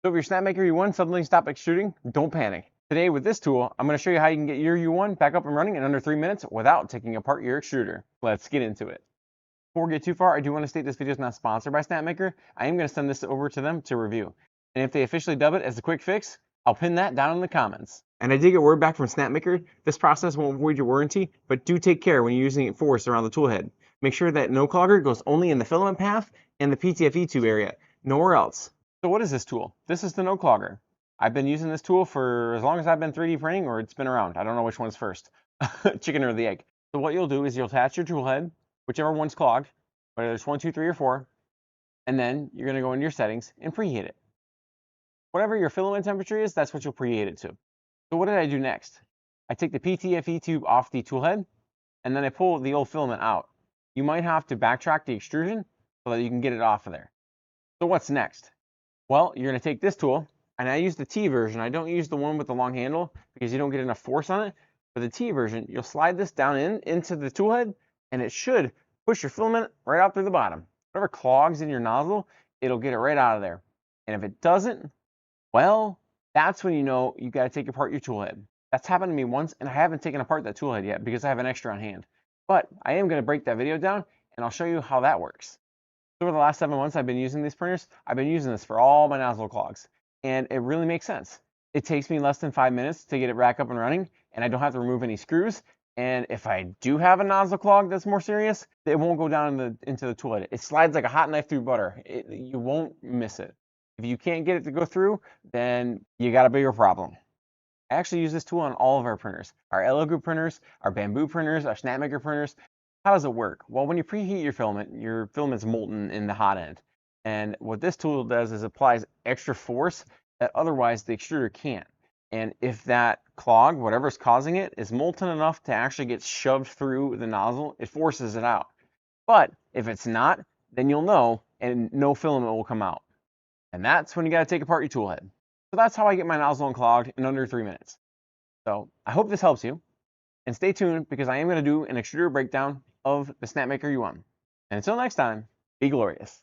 So if your Snapmaker U1 suddenly stopped extruding, don't panic. Today with this tool, I'm going to show you how you can get your U1 back up and running in under 3 minutes without taking apart your extruder. Let's get into it. Before we get too far, I do want to state this video is not sponsored by Snapmaker. I am going to send this over to them to review. And if they officially dub it as a quick fix, I'll pin that down in the comments. And I did get word back from Snapmaker, this process won't void your warranty, but do take care when you're using it force around the tool head. Make sure that NoClogger goes only in the filament path and the PTFE tube area, nowhere else. So what is this tool? This is the NoClogger. I've been using this tool for as long as I've been 3D printing, or it's been around. I don't know which one's first, chicken or the egg. So what you'll do is you'll attach your tool head, whichever one's clogged, whether it's 1, 2, 3, or 4, and then you're going to go into your settings and preheat it. Whatever your filament temperature is, that's what you'll preheat it to. So what did I do next? I take the PTFE tube off the tool head, and then I pull the old filament out. You might have to backtrack the extrusion so that you can get it off of there. So what's next? Well, you're going to take this tool, and I use the T version. I don't use the one with the long handle because you don't get enough force on it. For the T version, you'll slide this down into the tool head, and it should push your filament right out through the bottom. Whatever clogs in your nozzle, it'll get it right out of there. And if it doesn't, well, that's when you know you got to take apart your tool head. That's happened to me once, and I haven't taken apart that tool head yet because I have an extra on hand. But I am going to break that video down, and I'll show you how that works. So over the last 7 months I've been using these printers, I've been using this for all my nozzle clogs, and it really makes sense. It takes me less than 5 minutes to get it back up and running, and I don't have to remove any screws. And if I do have a nozzle clog that's more serious, it won't go down into the tool head. It slides like a hot knife through butter. You won't miss it. If you can't get it to go through, then you got a bigger problem. I actually use this tool on all of our printers, our LO Group printers, our Bamboo printers, our Snapmaker printers. How does it work? Well, when you preheat your filament's molten in the hot end. And what this tool does is applies extra force that otherwise the extruder can't. And if that clog, whatever's causing it, is molten enough to actually get shoved through the nozzle, it forces it out. But if it's not, then you'll know and no filament will come out. And that's when you got to take apart your tool head. So that's how I get my nozzle unclogged in under 3 minutes. So I hope this helps you. And stay tuned because I am going to do an extruder breakdown of the Snapmaker U1. And until next time, be glorious.